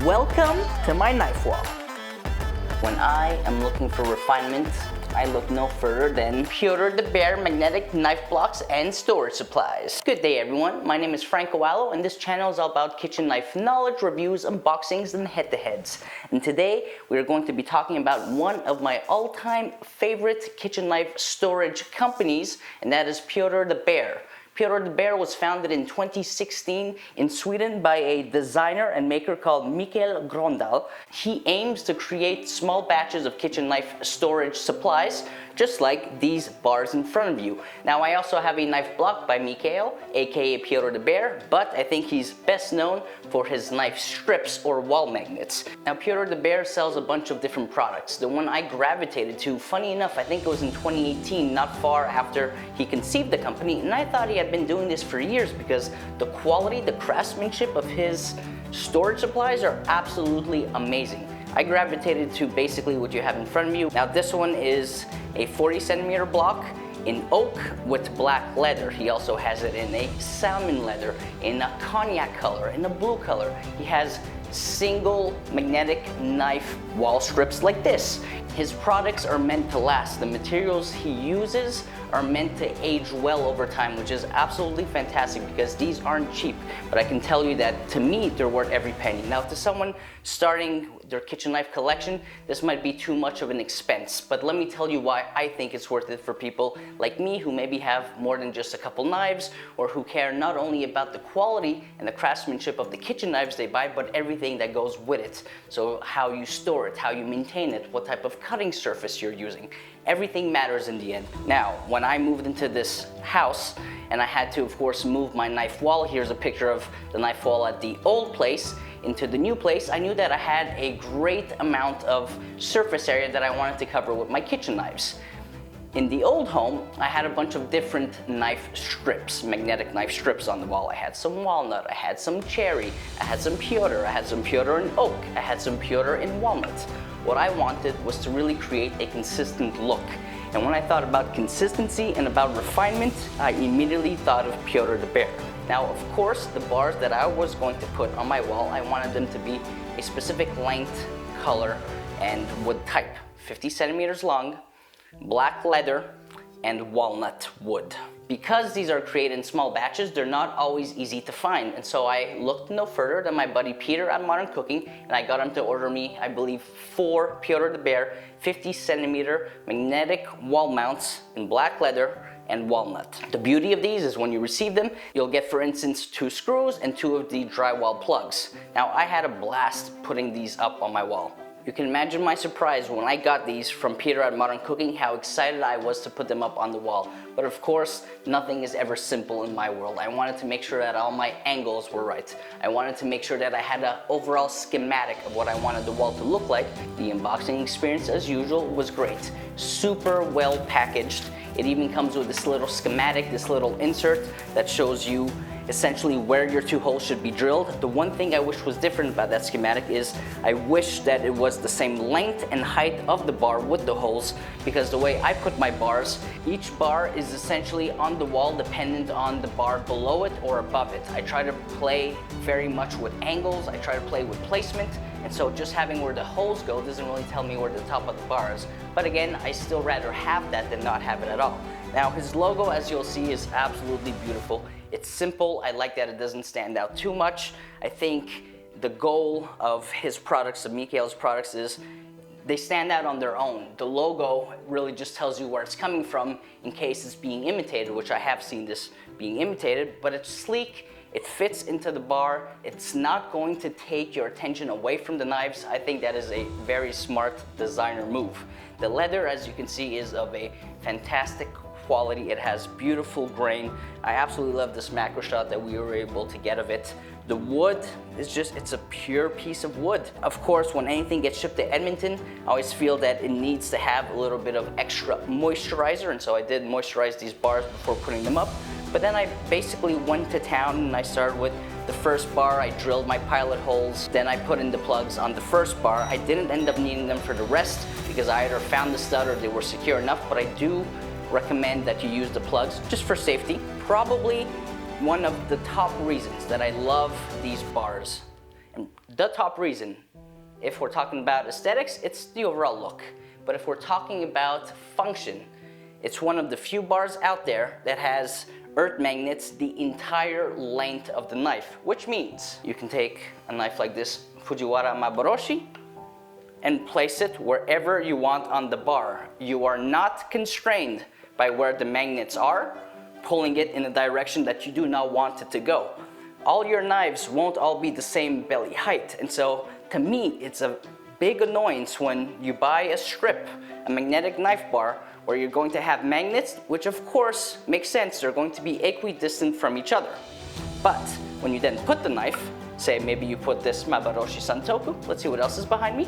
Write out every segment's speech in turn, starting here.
Welcome to my knife wall. When I am looking for refinement, I look no further than Piotr the Bear magnetic knife blocks and storage supplies. Good day everyone, my name is Franco Wallo and this channel is all about kitchen knife knowledge, reviews, unboxings, and head-to-heads. And today we are going to be talking about one of my all-time favorite kitchen knife storage companies, and that is Piotr the Bear. Piotr the Bear was founded in 2016 in Sweden by a designer and maker called Mikael Gröndal. He aims to create small batches of kitchen knife storage supplies, just like these bars in front of you. Now, I also have a knife block by Mikael, aka Piotr the Bear, but I think he's best known for his knife strips or wall magnets. Now, Piotr the Bear sells a bunch of different products. The one I gravitated to, funny enough, I think it was in 2018, not far after he conceived the company, and I thought he had been doing this for years because the quality, the craftsmanship of his storage supplies are absolutely amazing. I gravitated to basically what you have in front of you. Now this one is a 40 centimeter block in oak with black leather. He also has it in a salmon leather, in a cognac color, in a blue color. He has single magnetic knife wall strips like this. His products are meant to last. The materials he uses are meant to age well over time, which is absolutely fantastic because these aren't cheap. But I can tell you that to me, they're worth every penny. Now, to someone starting their kitchen knife collection, this might be too much of an expense. But let me tell you why I think it's worth it for people like me who maybe have more than just a couple knives, or who care not only about the quality and the craftsmanship of the kitchen knives they buy, but everything that goes with it. So how you store it, how you maintain it, what type of cutting surface you're using. Everything matters in the end. Now, when I moved into this house and I had to, of course, move my knife wall, here's a picture of the knife wall at the old place into the new place, I knew that I had a great amount of surface area that I wanted to cover with my kitchen knives. In the old home, I had a bunch of different knife strips, magnetic knife strips on the wall. I had some walnut, I had some cherry, I had some Piotr, I had some Piotr in oak, I had some Piotr in walnut. What I wanted was to really create a consistent look. And when I thought about consistency and about refinement, I immediately thought of Piotr the Bear. Now, of course, the bars that I was going to put on my wall, I wanted them to be a specific length, color, and wood type. 50 centimeters long, black leather, and walnut wood. Because these are created in small batches, they're not always easy to find. And so I looked no further than my buddy Peter at Modern Cooking, and I got him to order me, I believe, 4 Piotr the Bear 50 centimeter magnetic wall mounts in black leather and walnut. The beauty of these is when you receive them, you'll get, for instance, 2 screws and 2 of the drywall plugs. Now, I had a blast putting these up on my wall. You can imagine my surprise when I got these from Peter at Modern Cooking, how excited I was to put them up on the wall. But of course, nothing is ever simple in my world. I wanted to make sure that all my angles were right. I wanted to make sure that I had an overall schematic of what I wanted the wall to look like. The unboxing experience, as usual, was great. Super well packaged. It even comes with this little schematic, this little insert that shows you essentially where your 2 holes should be drilled. The one thing I wish was different about that schematic is I wish that it was the same length and height of the bar with the holes, because the way I put my bars, each bar is essentially on the wall dependent on the bar below it or above it. I try to play very much with angles, I try to play with placement, and so just having where the holes go doesn't really tell me where the top of the bar is. But again, I still rather have that than not have it at all. Now, his logo, as you'll see, is absolutely beautiful. It's simple. I like that it doesn't stand out too much. I think the goal of his products, of Mikael's products, is they stand out on their own. The logo really just tells you where it's coming from in case it's being imitated, which I have seen this being imitated, but it's sleek. It fits into the bar. It's not going to take your attention away from the knives. I think that is a very smart designer move. The leather, as you can see, is of a fantastic quality. It has beautiful grain. I absolutely love this macro shot that we were able to get of it. The wood is just, it's a pure piece of wood. Of course, when anything gets shipped to Edmonton, I always feel that it needs to have a little bit of extra moisturizer, and so I did moisturize these bars before putting them up. But then I basically went to town and I started with the first bar. I drilled my pilot holes, then I put in the plugs on the first bar. I didn't end up needing them for the rest because I either found the stud or they were secure enough, but I do recommend that you use the plugs just for safety. Probably one of the top reasons that I love these bars, and the top reason. If we're talking about aesthetics, it's the overall look. But if we're talking about function, it's one of the few bars out there that has earth magnets the entire length of the knife, which means you can take a knife like this Fujiwara Maboroshi and place it wherever you want on the bar. You are not constrained by where the magnets are, pulling it in a direction that you do not want it to go. All your knives won't all be the same belly height, and so to me it's a big annoyance when you buy a strip, a magnetic knife bar, where you're going to have magnets, which of course makes sense, they're going to be equidistant from each other. But when you then put the knife, say maybe you put this Maboroshi Santoku, let's see what else is behind me.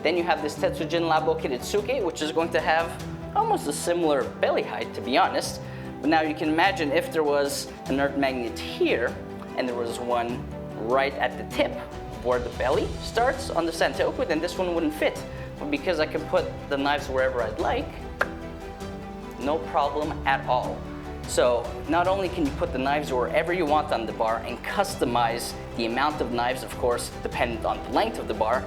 Then you have this Tetsujin Labo Kiritsuke, which is going to have almost a similar belly height, to be honest. But now you can imagine if there was an earth magnet here, and there was one right at the tip where the belly starts on the Santoku, then this one wouldn't fit. But because I can put the knives wherever I'd like, no problem at all. So not only can you put the knives wherever you want on the bar and customize the amount of knives, of course, dependent on the length of the bar,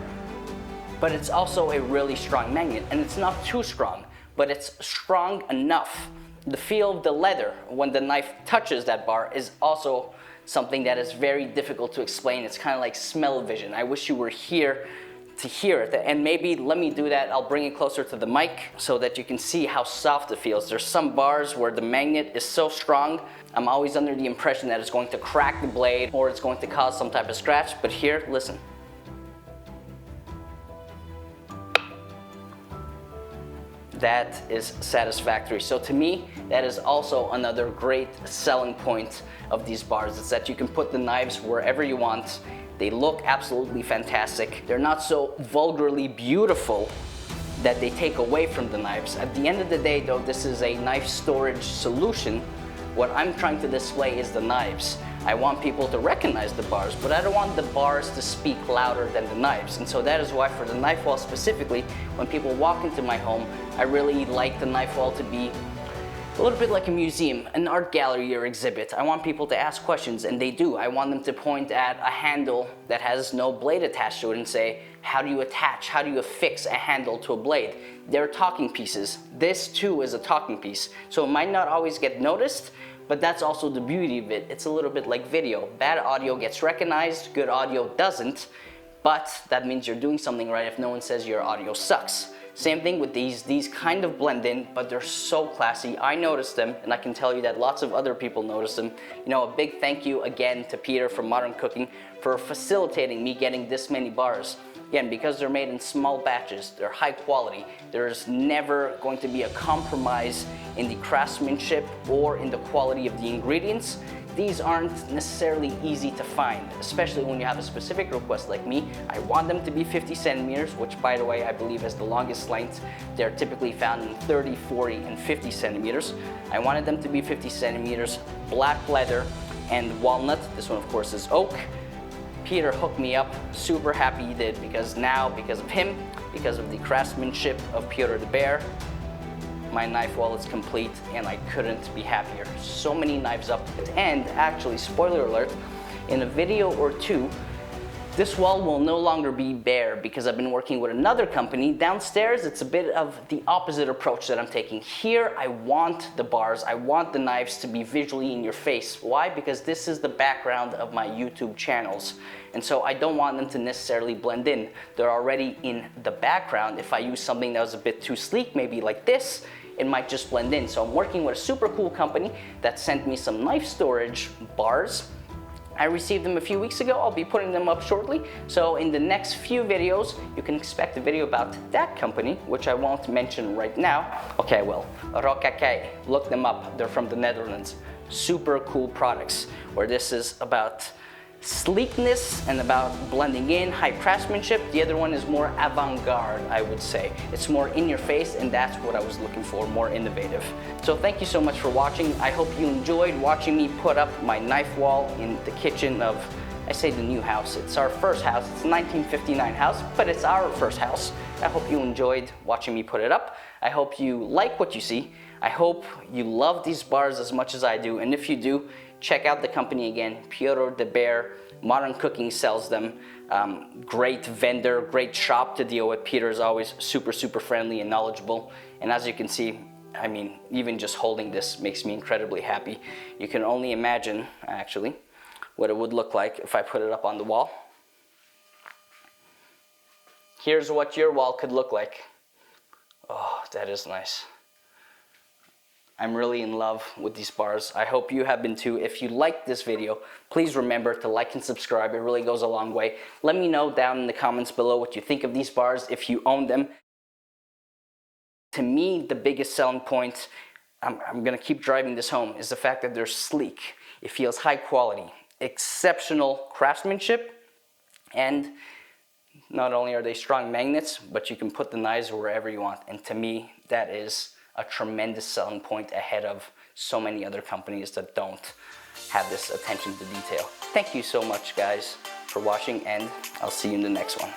but it's also a really strong magnet, and it's not too strong, but it's strong enough. The feel of the leather when the knife touches that bar is also something that is very difficult to explain. It's kind of like smell-o-vision. I wish you were here to hear it, and maybe let me do that. I'll bring it closer to the mic so that you can see how soft it feels. There's some bars where the magnet is so strong, I'm always under the impression that it's going to crack the blade or it's going to cause some type of scratch, but here, listen. That is satisfactory. So to me, that is also another great selling point of these bars. It's that you can put the knives wherever you want. They look absolutely fantastic. They're not so vulgarly beautiful that they take away from the knives. At the end of the day though, this is a knife storage solution. What I'm trying to display is the knives. I want people to recognize the bars, but I don't want the bars to speak louder than the knives. And so that is why for the knife wall specifically, when people walk into my home, I really like the knife wall to be a little bit like a museum, an art gallery or exhibit. I want people to ask questions, and they do. I want them to point at a handle that has no blade attached to it and say, how do you attach, how do you affix a handle to a blade? They're talking pieces. This too is a talking piece. So it might not always get noticed, but that's also the beauty of it. It's a little bit like video. Bad audio gets recognized, good audio doesn't, but that means you're doing something right if no one says your audio sucks. Same thing with these kind of blend in, but they're so classy. I noticed them, and I can tell you that lots of other people noticed them. You know, a big thank you again to Peter from Modern Cooking for facilitating me getting this many bars. Again, because they're made in small batches, they're high quality, there's never going to be a compromise in the craftsmanship or in the quality of the ingredients. These aren't necessarily easy to find, especially when you have a specific request like me. I want them to be 50 centimeters, which by the way, I believe is the longest length. They're typically found in 30, 40, and 50 centimeters. I wanted them to be 50 centimeters, black leather, and walnut. This one, of course, is oak. Peter hooked me up, super happy he did, because now, because of him, because of the craftsmanship of Piotr the Bear, my knife wall is complete, and I couldn't be happier. So many knives up, and actually, spoiler alert, in a video or two, this wall will no longer be bare because I've been working with another company. Downstairs, it's a bit of the opposite approach that I'm taking. Here, I want the bars, I want the knives to be visually in your face. Why? Because this is the background of my YouTube channels. And so I don't want them to necessarily blend in. They're already in the background. If I use something that was a bit too sleek, maybe like this, it might just blend in. So I'm working with a super cool company that sent me some knife storage bars. I received them a few weeks ago. I'll be putting them up shortly. So in the next few videos, you can expect a video about that company, which I won't mention right now. Okay, well, Rokkake, look them up. They're from the Netherlands. Super cool products, where this is about sleekness and about blending in, high craftsmanship. The other one is more avant-garde, I would say. It's more in your face, and that's what I was looking for, more innovative. So thank you so much for watching. I hope you enjoyed watching me put up my knife wall in the kitchen of, I say the new house. It's our first house. It's a 1959 house, but it's our first house. I hope you enjoyed watching me put it up. I hope you like what you see. I hope you love these bars as much as I do, and if you do, check out the company again, Piot the Bear. Modern Cooking sells them. Great vendor, great shop to deal with. Peter is always super friendly and knowledgeable. And as you can see, I mean, even just holding this makes me incredibly happy. You can only imagine, actually, what it would look like if I put it up on the wall. Here's what your wall could look like. Oh, that is nice. I'm really in love with these bars. I hope you have been too. If you liked this video, please remember to like and subscribe. It really goes a long way. Let me know down in the comments below what you think of these bars, if you own them. To me, the biggest selling point, I'm gonna keep driving this home, is the fact that they're sleek. It feels high quality, exceptional craftsmanship, and not only are they strong magnets, but you can put the knives wherever you want. And to me, that is a tremendous selling point ahead of so many other companies that don't have this attention to detail. Thank you so much, guys, for watching, and I'll see you in the next one.